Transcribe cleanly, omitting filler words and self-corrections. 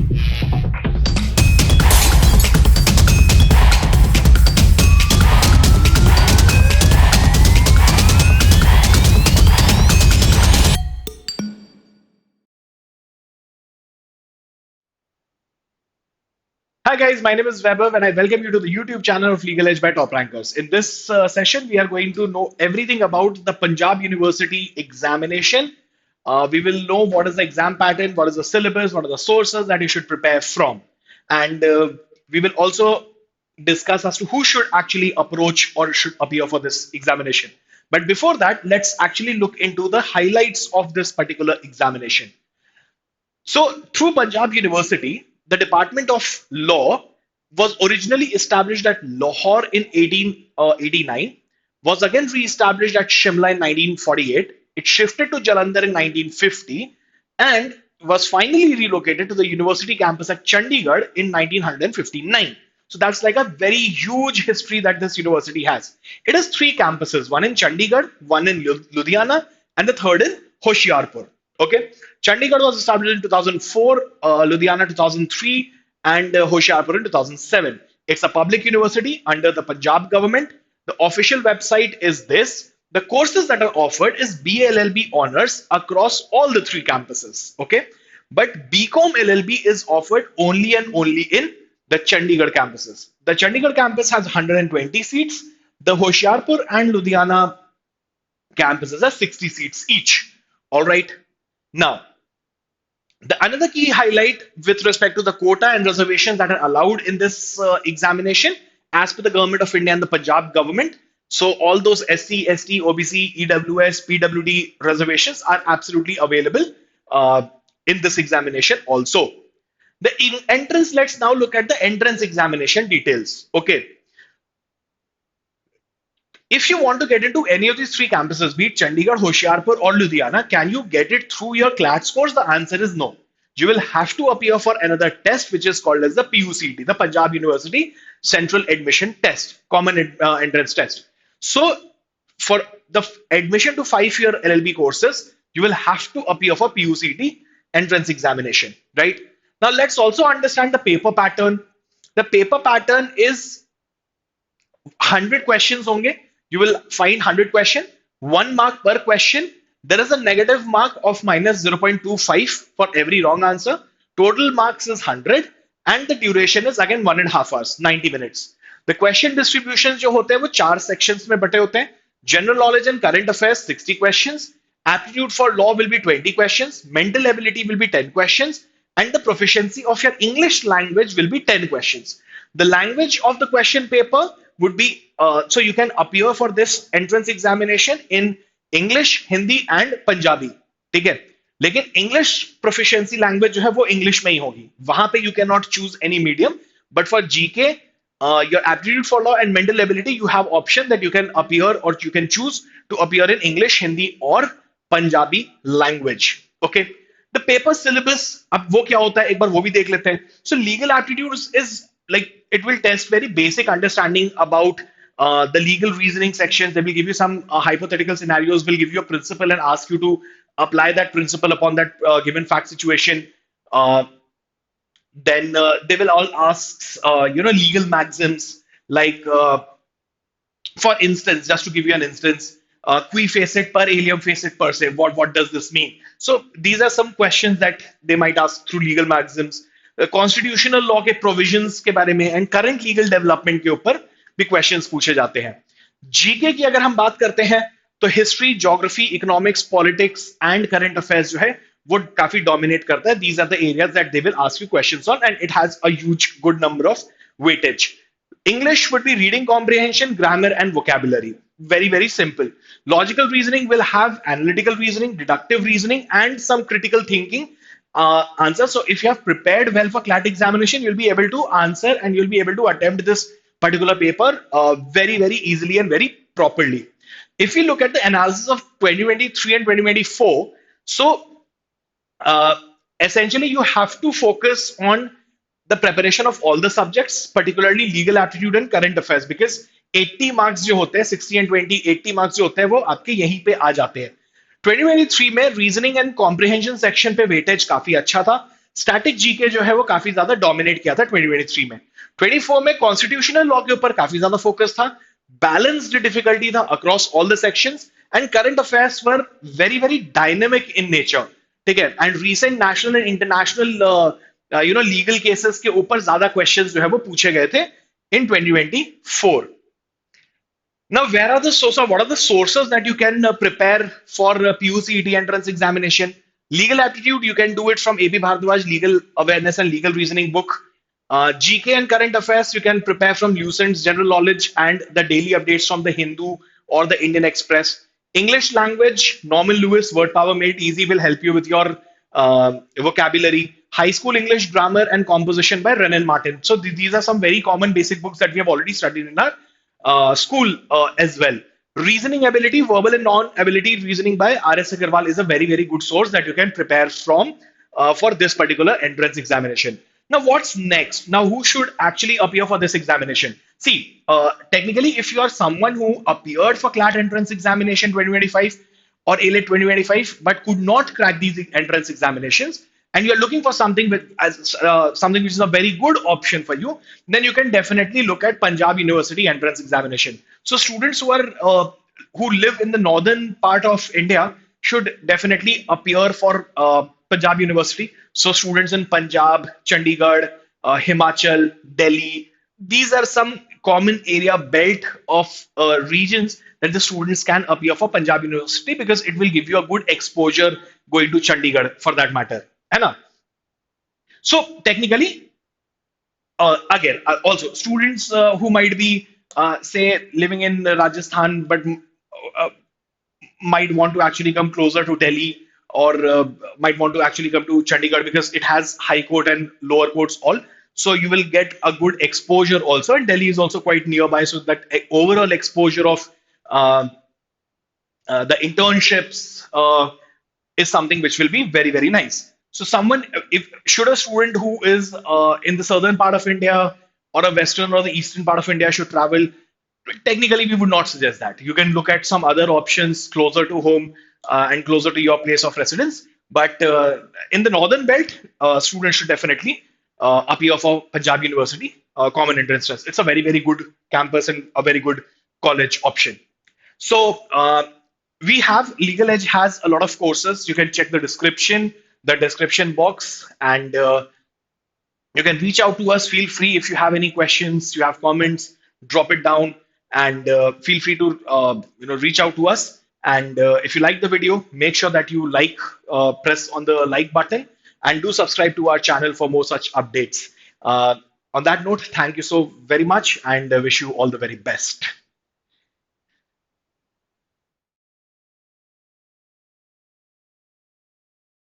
Hi guys, my name is Vaibhav and I welcome you to the YouTube channel of Legal Edge by Top Rankers. In this session, we are going to know everything about the Punjab University examination. We will know what is the exam pattern, what is the syllabus, what are the sources that you should prepare from. And we will also discuss as to who should actually approach or should appear for this examination. But before that, let's actually look into the highlights of this particular examination. So, through Punjab University, the Department of Law was originally established at Lahore in 1889, was again re-established at Shimla in 1948. It shifted to Jalandhar in 1950 and was finally relocated to the university campus at Chandigarh in 1959. So that's like a very huge history that this university has. It has three campuses, one in Chandigarh, one in Ludhiana, and the third in Hoshiarpur. Okay, Chandigarh was established in 2004, Ludhiana 2003, and Hoshiarpur in 2007. It's a public university under the Punjab government. The official website is this. The courses that are offered is BA LLB honors across all the three campuses. Okay, but BCom LLB is offered only and only in the Chandigarh campuses. The Chandigarh campus has 120 seats. The Hoshiarpur and Ludhiana campuses have 60 seats each. All right. Now, another key highlight with respect to the quota and reservations that are allowed in this examination, as per the Government of India and the Punjab government. So all those SC, ST, OBC, EWS, PWD reservations are absolutely available in this examination also. The entrance, let's now look at the entrance examination details. Okay. If you want to get into any of these three campuses, be it Chandigarh, Hoshiarpur, or Ludhiana, can you get it through your CLAT scores? The answer is no. You will have to appear for another test, which is called as the PUCET, the Punjab University Central Admission Test, Common Entrance Test. So, for the admission to 5-year LLB courses, you will have to appear for PUCET entrance examination, right? Now, let's also understand the paper pattern. The paper pattern is 100 questions only. You will find 100 questions, 1 mark per question. There is a negative mark of minus 0.25 for every wrong answer. Total marks is 100 and the duration is again 1.5 hours, 90 minutes. The question distributions जो होते हैं वो 4 sections में बटे होते हैं. General knowledge and current affairs 60 questions. Aptitude for law will be 20 questions. Mental ability will be 10 questions. And the proficiency of your English language will be 10 questions. The language of the question paper would be so you can appear for this entrance examination in English, Hindi and Punjabi. ठीक है? लेकिन English proficiency language जो है वो English में ही होगी. वहां पे you cannot choose any medium. But for GK, your aptitude for law and mental ability, you have option that you can appear or you can choose to appear in English, Hindi or Punjabi language. Okay. The paper syllabus, अब वो क्या होता है एक बार वो भी देख लेते हैं. So legal aptitudes is like it will test very basic understanding about the legal reasoning sections. They will give you some hypothetical scenarios, will give you a principle and ask you to apply that principle upon that given fact situation. Then they will all ask, legal maxims like, for instance, just to give you an instance, qui facet per alium facet per se. What does this mean? So these are some questions that they might ask through legal maxims. Constitutional law के provisions के बारे में and current legal development के ऊपर भी questions पूछे जाते हैं. जीके की अगर हम बात करते हैं तो history, geography, economics, politics and current affairs जो है वो काफी डोमिनेट करता है. These are the areas that they will ask you questions on and it has a huge good number of weightage. English would be reading comprehension, grammar, and vocabulary. Very, very simple. Logical reasoning will have analytical reasoning, deductive reasoning, and some critical thinking answer. So if you have prepared well for CLAT examination, you'll be able to answer and you'll be able to attempt this particular paper very, very easily and very properly. If we look at the analysis of 2023 and 2024, so essentially you have to focus on the preparation of all the subjects, particularly legal aptitude and current affairs, because 80 marks जो होते हैं 60 and 20, 80 marks जो होते हैं वो आपके यहीं पे आ जाते हैं. 2023 में रीजनिंग एंड कॉम्प्रिहेंशन सेक्शन पे वेटेज काफी अच्छा था. स्टैटिक जीके जो है वो काफी ज्यादा डोमिनेट किया था 2023 में। 24 में कॉन्स्टिट्यूशनल लॉ के ऊपर काफी ज्यादा फोकस था, बैलेंस्ड डिफिकल्टी था across all the sections, and current affairs were very very dynamic in nature. ठीक है, and recent national and international legal cases के ऊपर ज्यादा क्वेश्चंस जो है वो पूछे गए थे इन 2024। Now, where are the sources? What are the sources that you can prepare for PUCET entrance examination? Legal aptitude, you can do it from AP Bhardwaj Legal Awareness and Legal Reasoning book. GK and current affairs, you can prepare from Lucent's General Knowledge and the daily updates from the Hindu or the Indian Express. English language, Norman Lewis, Word Power Made Easy will help you with your vocabulary. High School English Grammar and Composition by Renan Martin. So these are some very common basic books that we have already studied in our school as well. Reasoning ability, verbal and non-ability reasoning by R.S. Agarwal is a very, very good source that you can prepare from for this particular entrance examination. Now, what's next? Now, who should actually appear for this examination? See, technically, if you are someone who appeared for CLAT entrance examination 2025 or ALET 2025 but could not crack these entrance examinations, and you're looking for something with as something which is a very good option for you, then you can definitely look at Punjab University entrance examination. So students who live in the northern part of India should definitely appear for Punjab University. So students in Punjab, Chandigarh, Himachal, Delhi, these are some common area belt of regions that the students can appear for Punjab University, because it will give you a good exposure going to Chandigarh for that matter. है ना? So technically, again, also students who might be, say, living in Rajasthan but uh, might want to actually come closer to Delhi, or might want to actually come to Chandigarh because it has high court and lower courts all. So you will get a good exposure also, and Delhi is also quite nearby. So that overall exposure of uh, the internships is something which will be very very nice. So someone, if should a student who is in the southern part of India or a western or the eastern part of India should travel, technically we would not suggest that. You can look at some other options closer to home and closer to your place of residence. But in the northern belt, students should definitely appear for Punjab University common entrance test. It's a very very good campus and a very good college option. So we have Legal Edge has a lot of courses. You can check the description box, and you can reach out to us. Feel free if you have any questions, you have comments, drop it down, and feel free to reach out to us. And if you like the video, make sure that you press on the like button, and do subscribe to our channel for more such updates. On that note, thank you so very much, and wish you all the very best.